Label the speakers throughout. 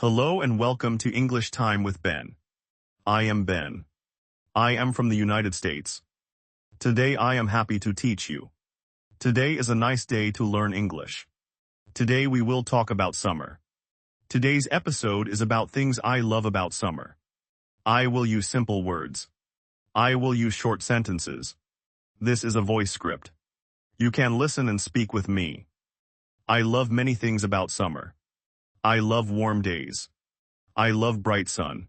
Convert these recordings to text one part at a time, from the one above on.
Speaker 1: Hello and welcome to English Time with Ben. I am Ben. I am from the United States. Today I am happy to teach you. Today is a nice day to learn English. Today we will talk about summer. Today's episode is about things I love about summer. I will use simple words. I will use short sentences. This is a voice script. You can listen and speak with me. I love many things about summer. I love warm days. I love bright sun.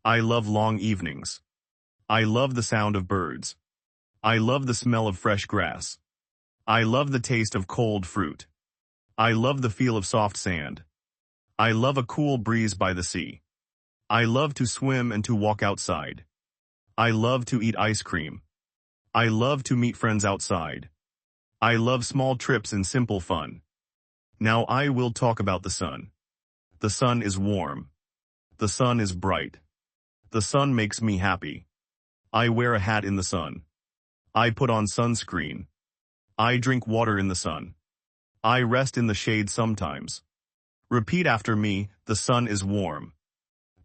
Speaker 1: I love long evenings. I love the sound of birds. I love the smell of fresh grass. I love the taste of cold fruit. I love the feel of soft sand. I love a cool breeze by the sea. I love to swim and to walk outside. I love to eat ice cream. I love to meet friends outside. I love small trips and simple fun. Now I will talk about the sun. The sun is warm. The sun is bright. The sun makes me happy. I wear a hat in the sun. I put on sunscreen. I drink water in the sun. I rest in the shade sometimes. Repeat after me, the sun is warm.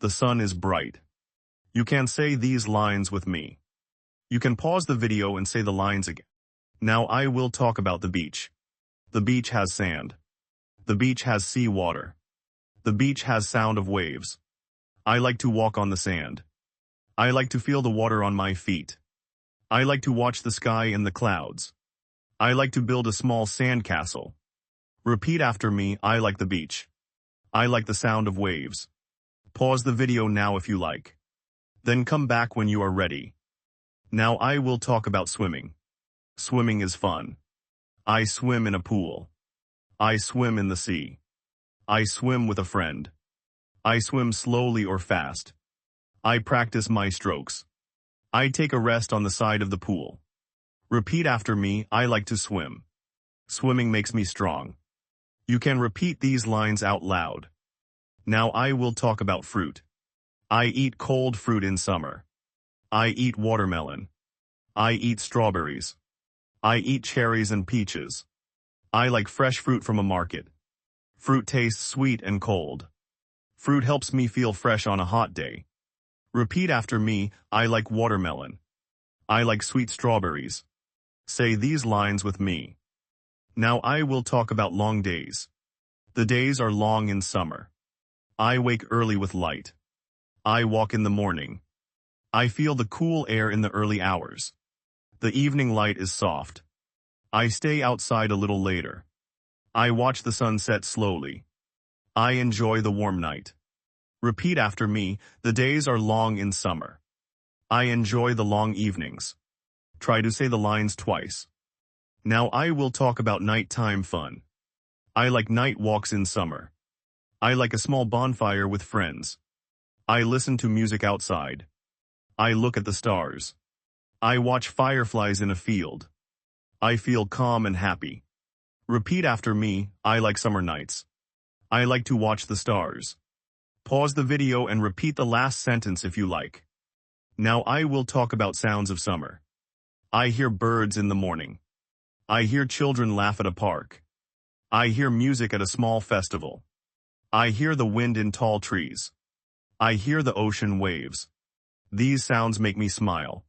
Speaker 1: The sun is bright. You can say these lines with me. You can pause the video and say the lines again. Now I will talk about the beach. The beach has sand. The beach has sea water. The beach has sound of waves. I like to walk on the sand. I like to feel the water on my feet. I like to watch the sky and the clouds. I like to build a small sand castle. Repeat after me, I like the beach. I like the sound of waves. Pause the video now if you like. Then come back when you are ready. Now I will talk about swimming. Swimming is fun. I swim in a pool. I swim in the sea. I swim with a friend. I swim slowly or fast. I practice my strokes. I take a rest on the side of the pool. Repeat after me, I like to swim. Swimming makes me strong. You can repeat these lines out loud. Now I will talk about fruit. I eat cold fruit in summer. I eat watermelon. I eat strawberries. I eat cherries and peaches. I like fresh fruit from a market. Fruit tastes sweet and cold. Fruit helps me feel fresh on a hot day. Repeat after me, I like watermelon. I like sweet strawberries. Say these lines with me. Now I will talk about long days. The days are long in summer. I wake early with light. I walk in the morning. I feel the cool air in the early hours. The evening light is soft. I stay outside a little later. I watch the sun set slowly. I enjoy the warm night. Repeat after me, the days are long in summer. I enjoy the long evenings. Try to say the lines twice. Now I will talk about nighttime fun. I like night walks in summer. I like a small bonfire with friends. I listen to music outside. I look at the stars. I watch fireflies in a field. I feel calm and happy. Repeat after me, I like summer nights. I like to watch the stars. Pause the video and repeat the last sentence if you like. Now I will talk about sounds of summer. I hear birds in the morning. I hear children laugh at a park. I hear music at a small festival. I hear the wind in tall trees. I hear the ocean waves. These sounds make me smile.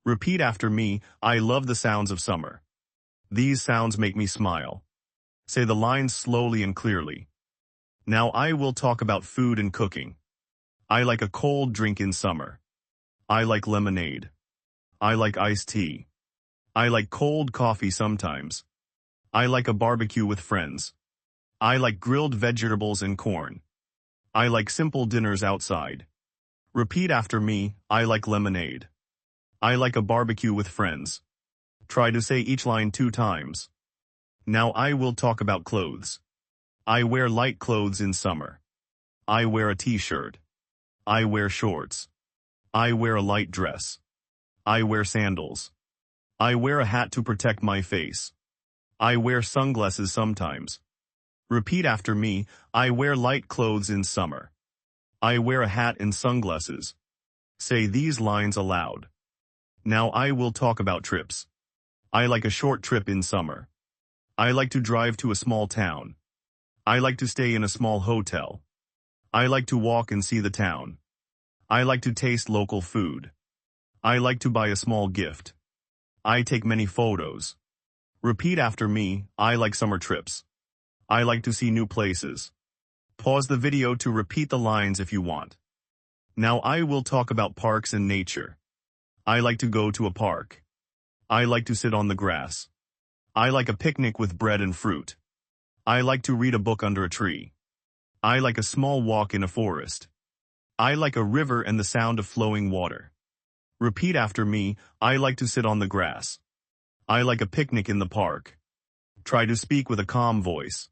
Speaker 1: Repeat after me, I love the sounds of summer. These sounds make me smile. Say the lines slowly and clearly. Now I will talk about food and cooking. I like a cold drink in summer. I like lemonade. I like iced tea. I like cold coffee sometimes. I like a barbecue with friends. I like grilled vegetables and corn. I like simple dinners outside. Repeat after me, I like lemonade. I like a barbecue with friends. Try to say each line 2 times. Now I will talk about clothes. I wear light clothes in summer. I wear a t-shirt. I wear shorts. I wear a light dress. I wear sandals. I wear a hat to protect my face. I wear sunglasses sometimes. Repeat after me, I wear light clothes in summer. I wear a hat and sunglasses. Say these lines aloud. Now I will talk about trips. I like a short trip in summer. I like to drive to a small town. I like to stay in a small hotel. I like to walk and see the town. I like to taste local food. I like to buy a small gift. I take many photos. Repeat after me, I like summer trips. I like to see new places. Pause the video to repeat the lines if you want. Now I will talk about parks and nature. I like to go to a park. I like to sit on the grass. I like a picnic with bread and fruit. I like to read a book under a tree. I like a small walk in a forest. I like a river and the sound of flowing water. Repeat after me, I like to sit on the grass. I like a picnic in the park. Try to speak with a calm voice.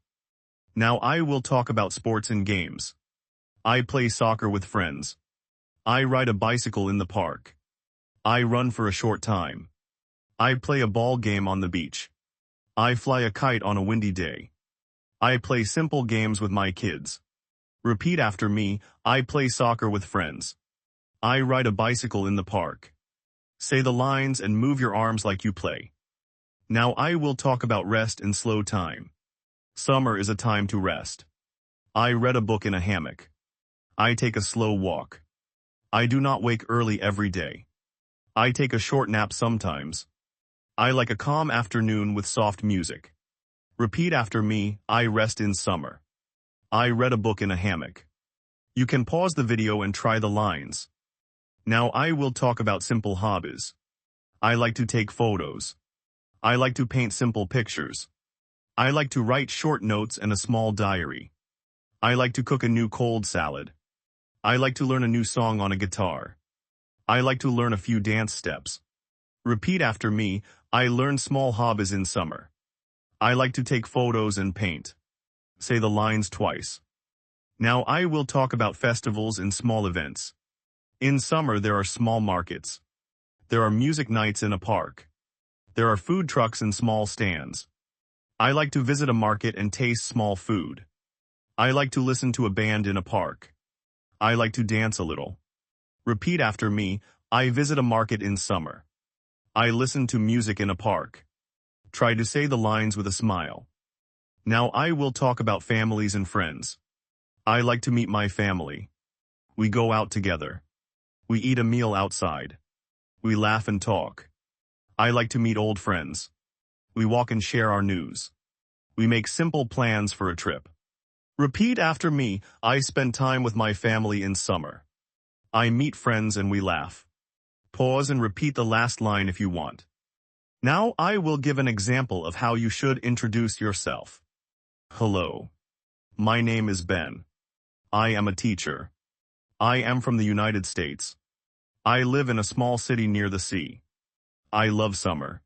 Speaker 1: Now I will talk about sports and games. I play soccer with friends. I ride a bicycle in the park. I run for a short time. I play a ball game on the beach. I fly a kite on a windy day. I play simple games with my kids. Repeat after me, I play soccer with friends. I ride a bicycle in the park. Say the lines and move your arms like you play. Now I will talk about rest and slow time. Summer is a time to rest. I read a book in a hammock. I take a slow walk. I do not wake early every day. I take a short nap sometimes. I like a calm afternoon with soft music. Repeat after me, I rest in summer. I read a book in a hammock. You can pause the video and try the lines. Now I will talk about simple hobbies. I like to take photos. I like to paint simple pictures. I like to write short notes and a small diary. I like to cook a new cold salad. I like to learn a new song on a guitar. I like to learn a few dance steps. Repeat after me, I learn small hobbies in summer. I like to take photos and paint. Say the lines twice. Now I will talk about festivals and small events. In summer there are small markets. There are music nights in a park. There are food trucks and small stands. I like to visit a market and taste small food. I like to listen to a band in a park. I like to dance a little. Repeat after me, I visit a market in summer. I listen to music in a park. Try to say the lines with a smile. Now I will talk about families and friends. I like to meet my family. We go out together. We eat a meal outside. We laugh and talk. I like to meet old friends. We walk and share our news. We make simple plans for a trip. Repeat after me, I spend time with my family in summer. I meet friends and we laugh. Pause and repeat the last line if you want. Now I will give an example of how you should introduce yourself. Hello. My name is Ben. I am a teacher. I am from the United States. I live in a small city near the sea. I love summer.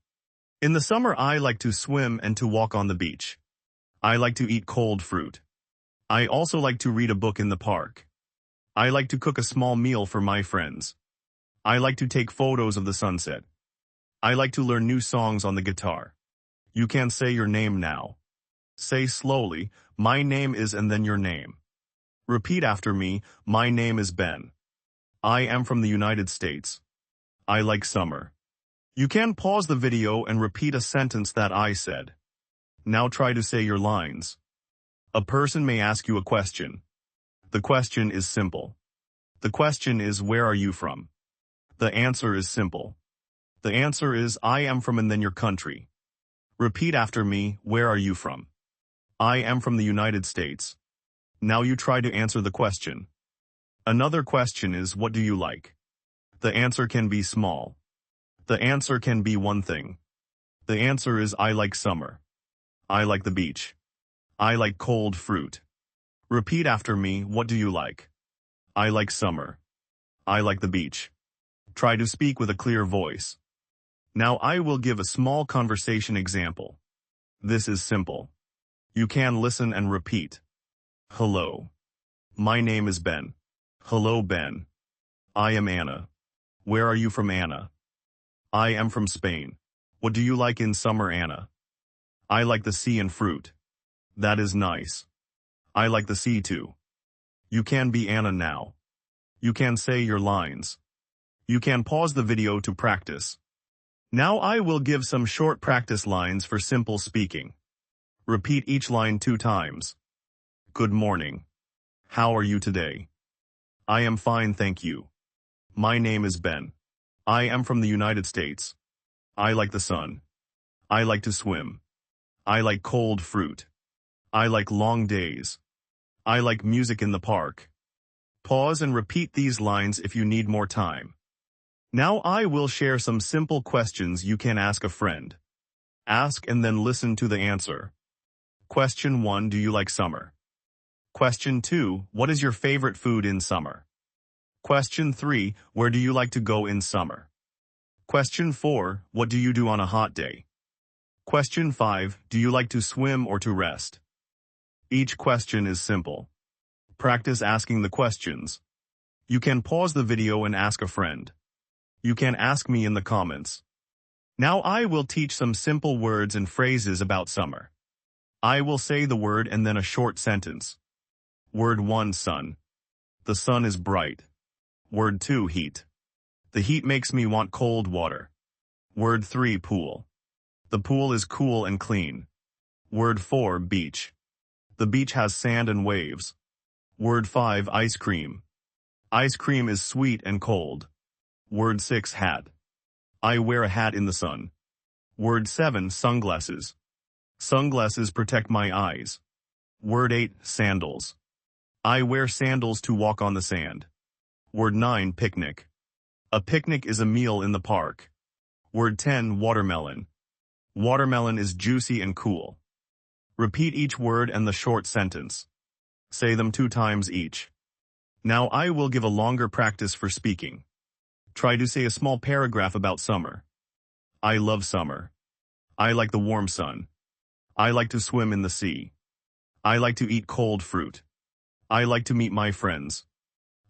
Speaker 1: In the summer I like to swim and to walk on the beach. I like to eat cold fruit. I also like to read a book in the park. I like to cook a small meal for my friends. I like to take photos of the sunset. I like to learn new songs on the guitar. You can say your name now. Say slowly, my name is and then your name. Repeat after me, my name is Ben. I am from the United States. I like summer. You can pause the video and repeat a sentence that I said. Now try to say your lines. A person may ask you a question. The question is simple. The question is, where are you from? The answer is simple. The answer is, I am from and then your country. Repeat after me, where are you from? I am from the United States. Now you try to answer the question. Another question is, what do you like? The answer can be small. The answer can be one thing. The answer is, I like summer. I like the beach. I like cold fruit. Repeat after me, what do you like? I like summer. I like the beach. Try to speak with a clear voice. Now I will give a small conversation example. This is simple. You can listen and repeat. Hello. My name is Ben. Hello, Ben. I am Anna. Where are you from, Anna? I am from Spain. What do you like in summer, Anna? I like the sea and fruit. That is nice. I like the sea too. You can be Anna now. You can say your lines. You can pause the video to practice. Now I will give some short practice lines for simple speaking. Repeat each line 2 times. Good morning. How are you today? I am fine, thank you. My name is Ben. I am from the United States. I like the sun. I like to swim. I like cold fruit. I like long days. I like music in the park. Pause and repeat these lines if you need more time. Now I will share some simple questions you can ask a friend. Ask and then listen to the answer. Question 1. Do you like summer? Question 2. What is your favorite food in summer? Question 3. Where do you like to go in summer? Question 4. What do you do on a hot day? Question 5. Do you like to swim or to rest? Each question is simple. Practice asking the questions. You can pause the video and ask a friend. You can ask me in the comments. Now I will teach some simple words and phrases about summer. I will say the word and then a short sentence. Word 1. Sun. The sun is bright. Word 2. Heat. The heat makes me want cold water. Word 3. Pool. The pool is cool and clean. Word 4. Beach. The beach has sand and waves. Word 5. Ice cream. Ice cream is sweet and cold. Word 6. Hat. I wear a hat in the sun. Word 7. Sunglasses. Sunglasses protect my eyes. Word 8. Sandals. I wear sandals to walk on the sand. Word 9. Picnic. A picnic is a meal in the park. Word 10. Watermelon. Watermelon is juicy and cool. Repeat each word and the short sentence. Say them 2 times each. Now I will give a longer practice for speaking. Try to say a small paragraph about summer. I love summer. I like the warm sun. I like to swim in the sea. I like to eat cold fruit. I like to meet my friends.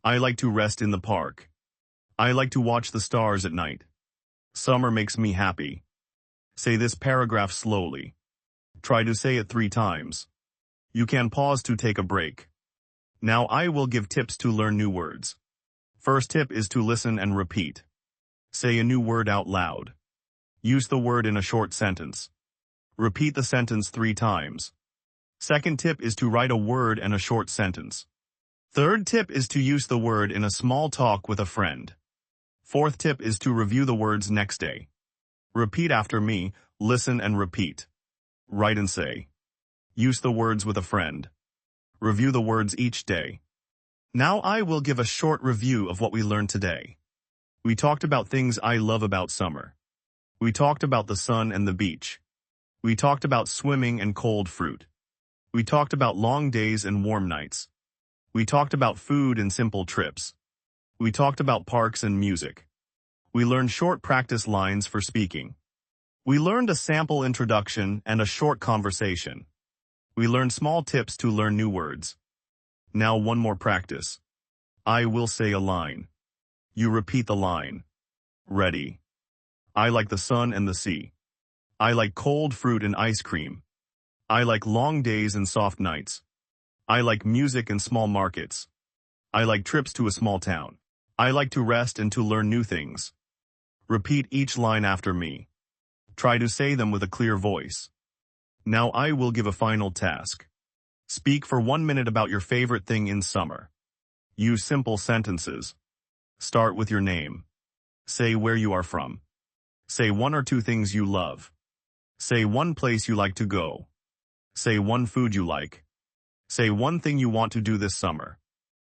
Speaker 1: I like to rest in the park. I like to watch the stars at night. Summer makes me happy. Say this paragraph slowly. Try to say it 3 times. You can pause to take a break. Now I will give tips to learn new words. First tip is to listen and repeat. Say a new word out loud. Use the word in a short sentence. Repeat the sentence 3 times. Second tip is to write a word and a short sentence. Third tip is to use the word in a small talk with a friend. Fourth tip is to review the words next day. Repeat after me, listen and repeat. Write and say. Use the words with a friend. Review the words each day. Now I will give a short review of what we learned today. We talked about things I love about summer. We talked about the sun and the beach. We talked about swimming and cold fruit. We talked about long days and warm nights. We talked about food and simple trips. We talked about parks and music. We learned short practice lines for speaking. We learned a sample introduction and a short conversation. We learned small tips to learn new words. Now one more practice. I will say a line. You repeat the line. Ready. I like the sun and the sea. I like cold fruit and ice cream. I like long days and soft nights. I like music and small markets. I like trips to a small town. I like to rest and to learn new things. Repeat each line after me. Try to say them with a clear voice. Now I will give a final task. Speak for 1 minute about your favorite thing in summer. Use simple sentences. Start with your name. Say where you are from. Say 1 or 2 things you love. Say 1 place you like to go. Say 1 food you like. Say 1 thing you want to do this summer.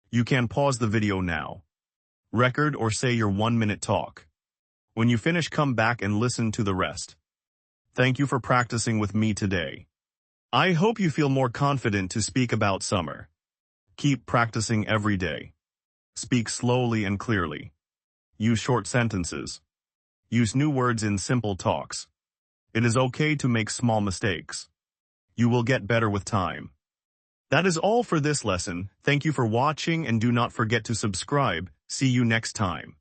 Speaker 1: You can pause the video now. Record or say your 1-minute talk. When you finish, come back and listen to the rest. Thank you for practicing with me today. I hope you feel more confident to speak about summer. Keep practicing every day. Speak slowly and clearly. Use short sentences. Use new words in simple talks. It is okay to make small mistakes. You will get better with time. That is all for this lesson. Thank you for watching and do not forget to subscribe. See you next time.